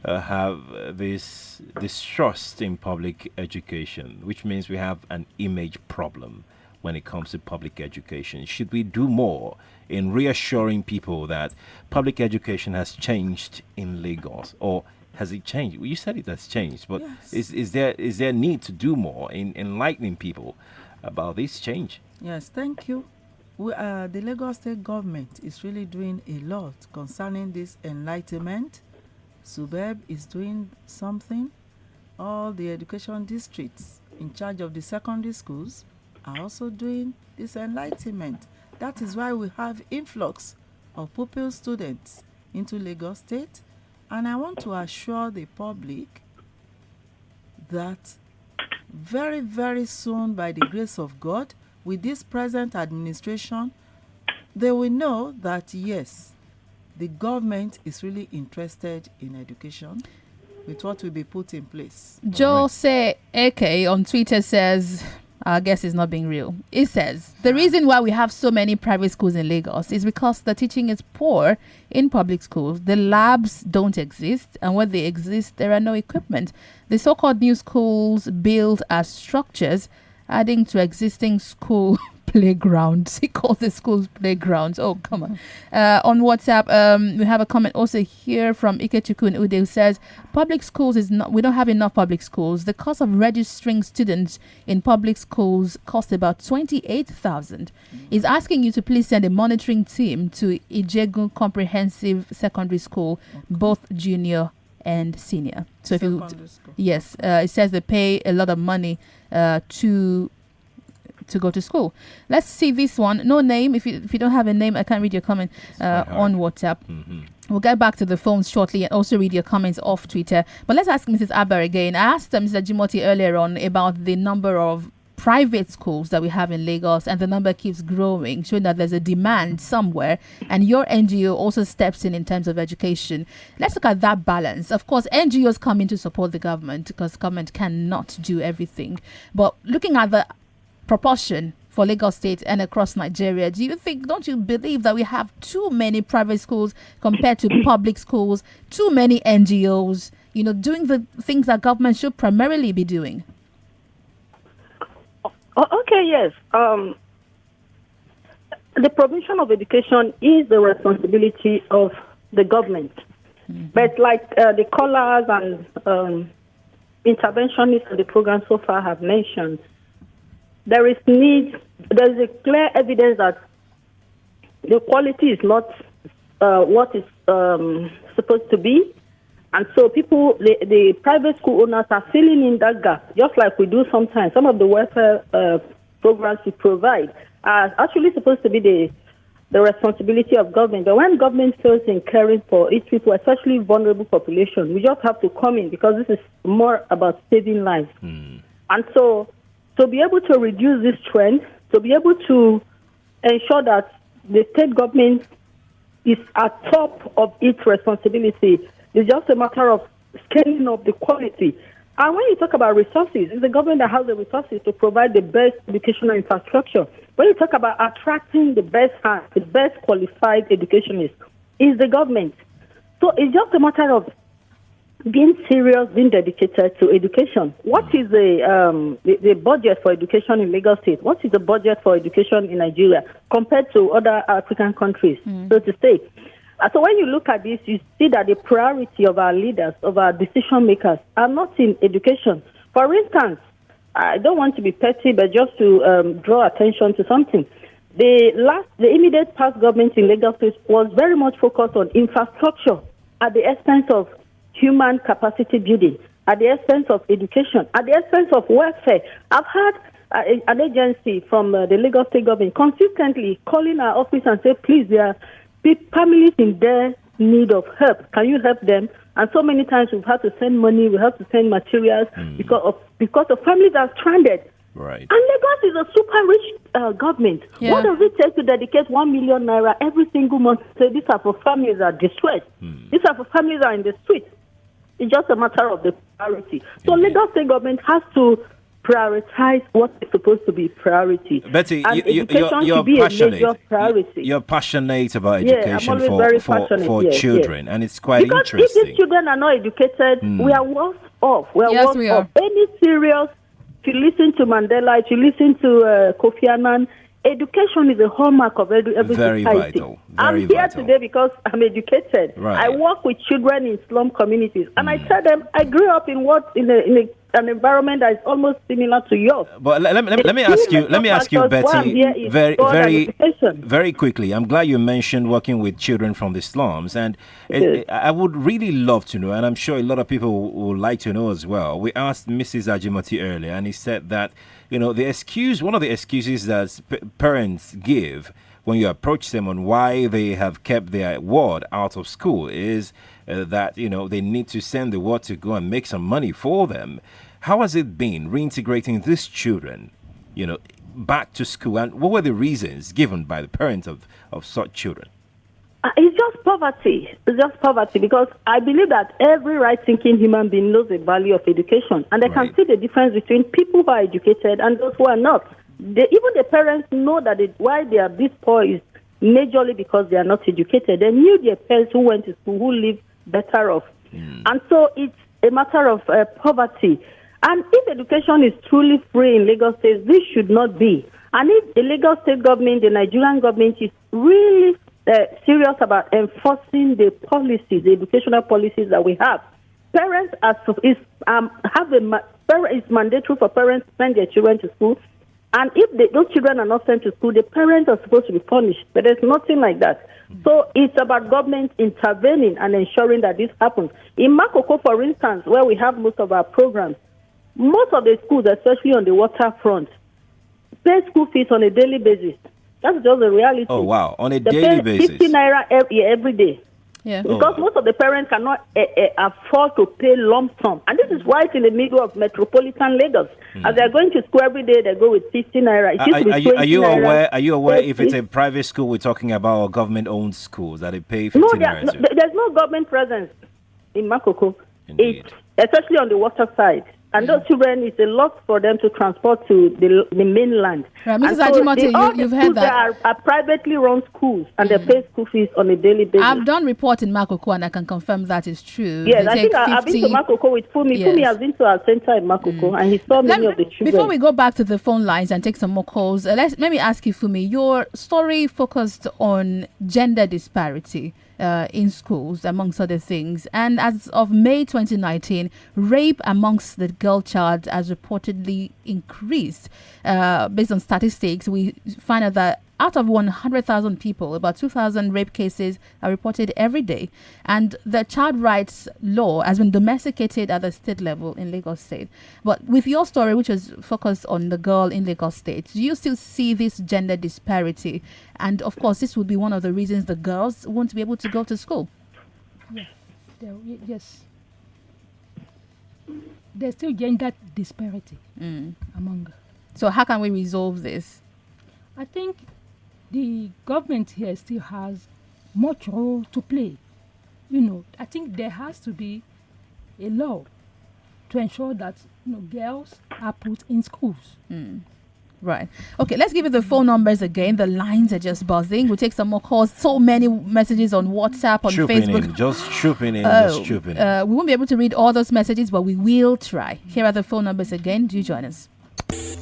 Speaker 2: have this distrust in public education, which means we have an image problem when it comes to public education. Should we do more in reassuring people that public education has changed in Lagos, or has it changed? Well, you said it has changed, but yes. is there need to do more in enlightening people about this change?
Speaker 4: Yes, thank you. The Lagos State government is really doing a lot concerning this enlightenment. SUBEB is doing something. All the education districts in charge of the secondary schools are also doing this enlightenment. That is why we have influx of pupil students into Lagos State. And I want to assure the public that very, very soon, by the grace of God, with this present administration, they will know that, yes, the government is really interested in education with what will be put in place.
Speaker 1: Jose Eke on Twitter says, Our guess is not being real. It says the reason why we have so many private schools in Lagos is because the teaching is poor in public schools. The labs don't exist, and when they exist, there are no equipment. The so-called new schools built as structures, adding to existing school playgrounds. He calls the schools playgrounds. Oh, come on. On WhatsApp, we have a comment also here from Ikechukwu Ude who says public schools is not, we don't have enough public schools. The cost of registering students in public schools costs about 28,000. He's asking you to please send a monitoring team to Ijegu Comprehensive Secondary School, both junior and senior. So if you, yes, it says they pay a lot of money to go to school. Let's see this one. No name. If you don't have a name, I can't read your comment on WhatsApp. We'll get back to the phones shortly and also read your comments off Twitter. But let's ask Mrs. Aber again. I asked Mr. Jimoti earlier on about the number of private schools that we have in Lagos, and the number keeps growing, showing that there's a demand somewhere, and your NGO also steps in terms of education. Let's look at that balance. Of course, NGOs come in to support the government because government cannot do everything. But looking at the proportion for Lagos State and across Nigeria, don't you believe that we have too many private schools compared to public schools, too many NGOs, doing the things that government should primarily be doing?
Speaker 6: Okay, yes. The provision of education is the responsibility of the government. But like the callers and interventionists of the program so far have mentioned, there is a clear evidence that the quality is not what is supposed to be. And so the private school owners are filling in that gap, just like we do sometimes. Some of the welfare programs we provide are actually supposed to be the responsibility of government. But when government fails in caring for its people, especially vulnerable population, we just have to come in because this is more about saving lives. And so to be able to reduce this trend, to be able to ensure that the state government is at top of its responsibility, it's just a matter of scaling up the quality. And when you talk about resources, it's the government that has the resources to provide the best educational infrastructure. When you talk about attracting the best hands, the best qualified educationists, it's the government. So it's just a matter of being serious, being dedicated to education. What is the budget for education in Lagos State? What is the budget for education in Nigeria compared to other African countries, so to say? So when you look at this, you see that the priority of our leaders, of our decision makers, are not in education. For instance, I don't want to be petty, but just to draw attention to something. The immediate past government in Lagos State was very much focused on infrastructure at the expense of human capacity building, at the expense of education, at the expense of welfare. I've had an agency from the Lagos State government consistently calling our office and say, please, there are families in their need of help. Can you help them? And so many times we've had to send money, we have to send materials because of families that are stranded.
Speaker 2: Right.
Speaker 6: And Lagos is a super rich government. Yeah. What does it take to dedicate 1 million naira every single month to say these are for families that are distressed? These are for families that are in the streets. It's just a matter of the priority. So Lagos State government has to prioritize what is supposed to be priority.
Speaker 2: Betty,
Speaker 6: and
Speaker 2: you're passionate. You're passionate about education for children, and it's quite interesting.
Speaker 6: If these children are not educated, we are worse off. We are worse off. Any serious, if you listen to Mandela, if you listen to Kofi Annan, education is a hallmark of every
Speaker 2: very
Speaker 6: society.
Speaker 2: Vital.
Speaker 6: I'm here today because I'm educated.
Speaker 2: Right.
Speaker 6: I work with children in slum communities, and I tell them I grew up in an environment that is almost similar to yours.
Speaker 2: But let me ask you, Betty, very quickly. I'm glad you mentioned working with children from the slums, and I would really love to know, and I'm sure a lot of people would like to know as well. We asked Mrs. Ajimoti earlier, and he said that one of the excuses that parents give when you approach them on why they have kept their ward out of school is that they need to send the ward to go and make some money for them. How has it been reintegrating these children, back to school, and what were the reasons given by the parents of such children?
Speaker 6: It's just poverty. It's just poverty because I believe that every right-thinking human being knows the value of education, and they can see the difference between people who are educated and those who are not. Even the parents know that why they are this poor is majorly because they are not educated. They knew their parents who went to school who live better off, and so it's a matter of poverty. And if education is truly free in Lagos State, this should not be. And if the Lagos State government, the Nigerian government, is really serious about enforcing the policies, the educational policies that we have, parents it's mandatory for parents to send their children to school. And if those children are not sent to school, the parents are supposed to be punished. But there's nothing like that. So it's about government intervening and ensuring that this happens. In Makoko, for instance, where we have most of our programs, most of the schools, especially on the waterfront, pay school fees on a daily basis. That's just the reality.
Speaker 2: Oh, wow. On a
Speaker 6: they
Speaker 2: daily
Speaker 6: pay
Speaker 2: basis?
Speaker 6: 50 naira every day.
Speaker 1: Yeah.
Speaker 6: Because most of the parents cannot afford to pay lump sum. And this is right in the middle of metropolitan Lagos. As they're going to school every day, they go with 50 naira.
Speaker 2: Are you aware if it's a private school we're talking about or government-owned schools that they pay 50 naira to?
Speaker 6: There's no government presence in Makoko.
Speaker 2: Indeed.
Speaker 6: Especially on the water side. And those children, it's a lot for them to transport to the mainland.
Speaker 1: Right, Mrs. Ajimote, you've heard that.
Speaker 6: Are privately run schools, and they pay school fees on a daily basis.
Speaker 1: I've done report in Makoko, and I can confirm that is true.
Speaker 6: Yes, I think I've been to Makoko with Fumi. Yes. Fumi has been to our center in Makoko, and he saw many of the children.
Speaker 1: Before we go back to the phone lines and take some more calls, let me ask you, Fumi, your story focused on gender disparity in schools, amongst other things. And as of May 2019, rape amongst the girl child has reportedly increased. Based on statistics, we find out that out of 100,000 people, about 2,000 rape cases are reported every day. And the child rights law has been domesticated at the state level in Lagos State. But with your story, which was focused on the girl in Lagos State, do you still see this gender disparity? And of course, this would be one of the reasons the girls won't be able to go to school.
Speaker 3: Yeah. Yes. There's still gender disparity among.
Speaker 1: So how can we resolve this?
Speaker 3: I think the government here still has much role to play. I think there has to be a law to ensure that girls are put in schools.
Speaker 1: Right. Okay, let's give you the phone numbers again. The lines are just buzzing. We'll take some more calls. So many messages on WhatsApp, on Facebook.
Speaker 2: Just trooping in.
Speaker 1: We won't be able to read all those messages, but we will try. Here are the phone numbers again. Do join us.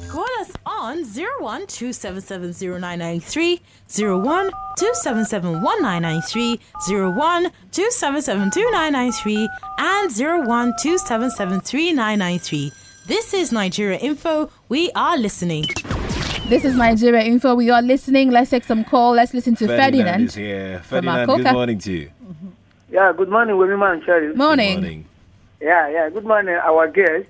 Speaker 7: Call us on 01-277-0993, 01-277-1993, 01-277-2993, and 01-277-3993. This is Nigeria Info. We are listening.
Speaker 1: This is Nigeria Info. We are listening. Let's take some call. Let's listen to Ferdinand.
Speaker 2: Is here. Ferdinand, good morning to you.
Speaker 10: Yeah, good morning, Wemimo and Cherry.
Speaker 1: Morning.
Speaker 2: Good morning.
Speaker 10: Yeah, good morning, our guest.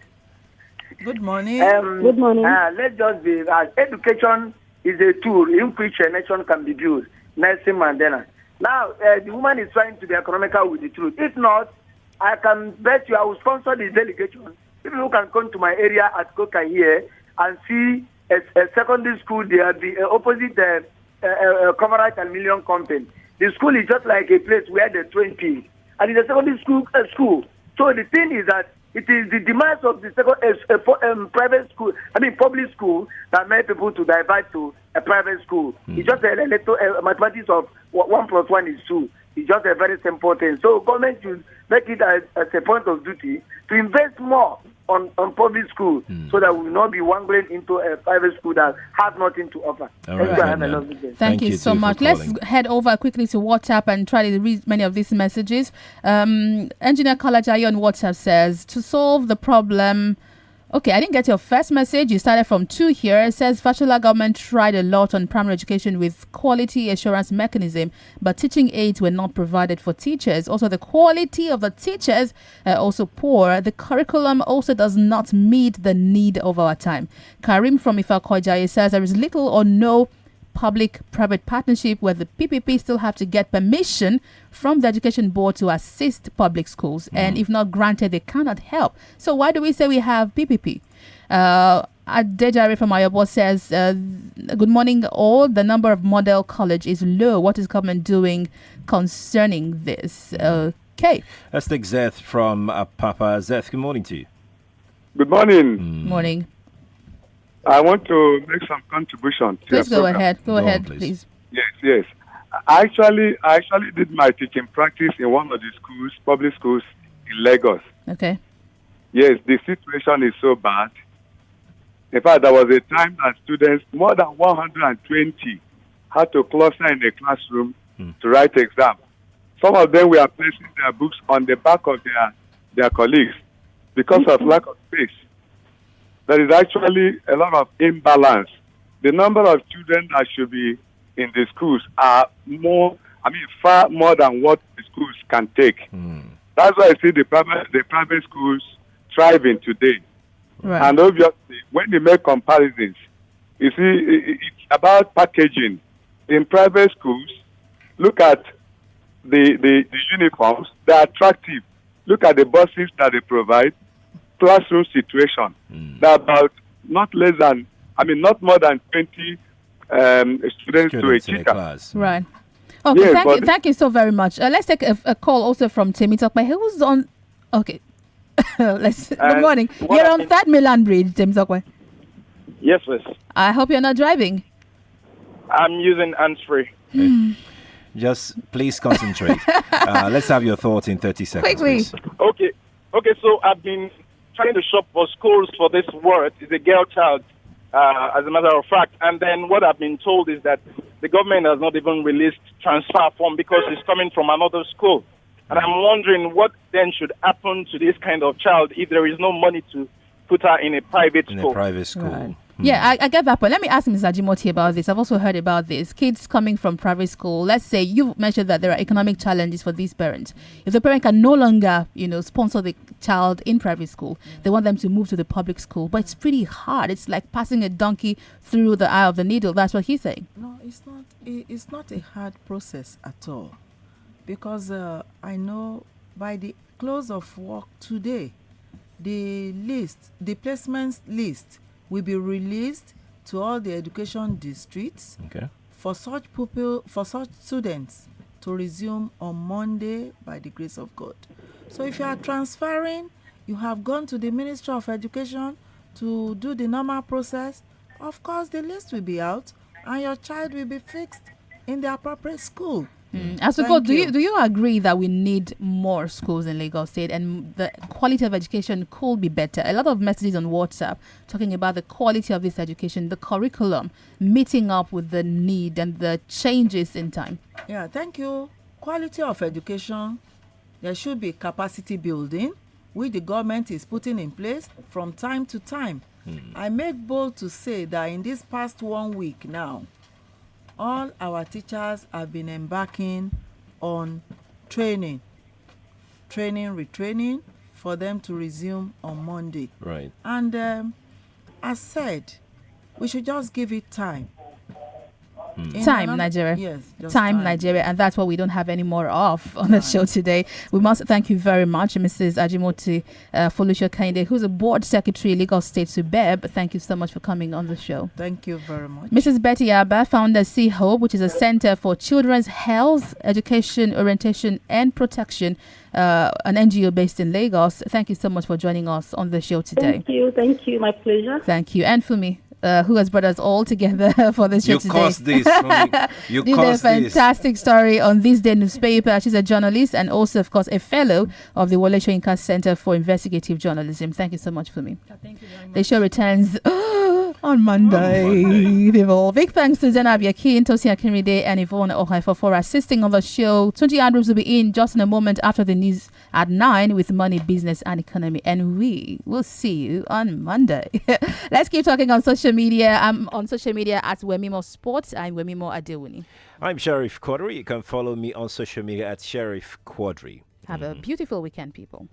Speaker 4: Good morning.
Speaker 6: Good morning.
Speaker 10: Let's just be, education is a tool in which a nation can be built. Nelson Mandela. Now, the woman is trying to be economical with the truth. If not, I can bet you I will sponsor this delegation. People who can come to my area at Koka here and see a secondary school there, the opposite Coverage Aluminium Company. The school is just like a place where they train kids. And it's a secondary school. So the thing is that it is the demands of the private school, public school, that made people to divert to a private school. It's just a mathematics of 1 + 1 is 2. It's just a very simple thing. So government should make it as a point of duty to invest more on public school so that we will not be wandering into a private school that has nothing to offer.
Speaker 1: Thank you so much. Let's head over quickly to WhatsApp and try to read many of these messages. Engineer Kalajayi on WhatsApp says, to solve the problem... Okay, I didn't get your first message. You started from 2 here. It says, Fashola government tried a lot on primary education with quality assurance mechanism, but teaching aids were not provided for teachers. Also, the quality of the teachers also poor. The curriculum also does not meet the need of our time. Karim from Ifakojaye says, there is little or no public-private partnership where the PPP still have to get permission from the education board to assist public schools. And if not granted, they cannot help. So why do we say we have PPP? Adejare from Ayobo says, good morning all. The number of model college is low. What is government doing concerning this? Okay.
Speaker 2: Let's take Zeth from Papa. Zeth, good morning to you.
Speaker 11: Good morning.
Speaker 1: Morning.
Speaker 11: I want to make some contribution to
Speaker 1: Please
Speaker 11: your
Speaker 1: go
Speaker 11: program.
Speaker 1: ahead. Go ahead,
Speaker 2: on,
Speaker 1: please.
Speaker 11: Yes. I actually did my teaching practice in one of the schools, public schools in Lagos.
Speaker 1: Okay.
Speaker 11: Yes, the situation is so bad. In fact, there was a time that students, more than 120, had to cluster in a classroom to write exam. Some of them were placing their books on the back of their colleagues because of lack of space. There is actually a lot of imbalance. The number of children that should be in the schools are far more than what the schools can take. That's why I see the private schools thriving today.
Speaker 1: Right.
Speaker 11: And obviously, when you make comparisons, you see, it's about packaging. In private schools, look at the uniforms. They're attractive. Look at the buses that they provide. Classroom situation. They're about not more than 20 students to a teacher.
Speaker 2: Class.
Speaker 1: Right. Okay,
Speaker 11: Yes,
Speaker 1: thank you so very much. Let's take a call also from Temitokwe. Who's on? Okay. Good morning. You're on Third Milan Bridge, Temitokwe.
Speaker 12: Yes, miss.
Speaker 1: I hope you're not driving.
Speaker 12: I'm using hands-free.
Speaker 2: Just please concentrate. Let's have your thoughts in 30 seconds.
Speaker 1: Quickly.
Speaker 2: Please.
Speaker 12: Okay, so I've been trying to shop for schools for this word. It's a girl child, as a matter of fact. And then what I've been told is that the government has not even released transfer form because it's coming from another school. And I'm wondering what then should happen to this kind of child if there is no money to put her in a private school.
Speaker 2: In a private school.
Speaker 1: Right. Yeah, I get that point. Let me ask Mrs. Ajimoti about this. I've also heard about this. Kids coming from private school. Let's say you mentioned that there are economic challenges for these parents. If the parent can no longer, sponsor the child in private school, they want them to move to the public school. But it's pretty hard. It's like passing a donkey through the eye of the needle. That's what he's saying.
Speaker 4: No, it's not. It's not a hard process at all, because I know by the close of work today, the placements list will be released to all the education districts for such students to resume on Monday by the grace of God. So if you are transferring, you have gone to the Ministry of Education to do the normal process, of course the list will be out and your child will be fixed in the appropriate school.
Speaker 1: As we go, do you agree that we need more schools in Lagos State and the quality of education could be better? A lot of messages on WhatsApp talking about the quality of this education, the curriculum, meeting up with the need and the changes in time.
Speaker 4: Yeah, thank you. Quality of education, there should be capacity building, which the government is putting in place from time to time. I make bold to say that in this past 1 week now, all our teachers have been embarking on training, retraining for them to resume on Monday.
Speaker 2: Right.
Speaker 4: And as said, we should just give it time.
Speaker 1: Nigeria.
Speaker 4: Yes.
Speaker 1: Time, Nigeria. And that's what we don't have any more of on the show today. We must thank you very much, Mrs. Ajimoti Folusho Kainde, who's a board secretary, Lagos State Subeb. Thank you so much for coming on the show.
Speaker 4: Thank you very much.
Speaker 1: Mrs. Betty Abba, founder Sea Hope, which is a center for children's health, education, orientation, and protection, an NGO based in Lagos. Thank you so much for joining us on the show today.
Speaker 6: Thank you. My pleasure.
Speaker 1: Thank you. And Fumi, who has brought us all together for the show today.
Speaker 2: Caused this. You
Speaker 1: did
Speaker 2: caused
Speaker 1: a fantastic story on This Day newspaper. She's a journalist and also, of course, a fellow of the Wole Soyinka Center for Investigative Journalism. Thank you so much, Fumi.
Speaker 3: Thank you very much.
Speaker 1: The show returns on Monday. People. Big thanks to Zainab Yakin, Tosin Akinride, and Yvonne Ohaifo for assisting on the show. 20 Andrews will be in just in a moment after the news at 9 with money, business, and economy. And we will see you on Monday. Let's keep talking on social media. I'm on social media at Wemimo Sports. I'm Wemimo Adewuni.
Speaker 2: I'm Sheriff Quadry. You can follow me on social media at Sheriff Quadry.
Speaker 1: Have a beautiful weekend, people.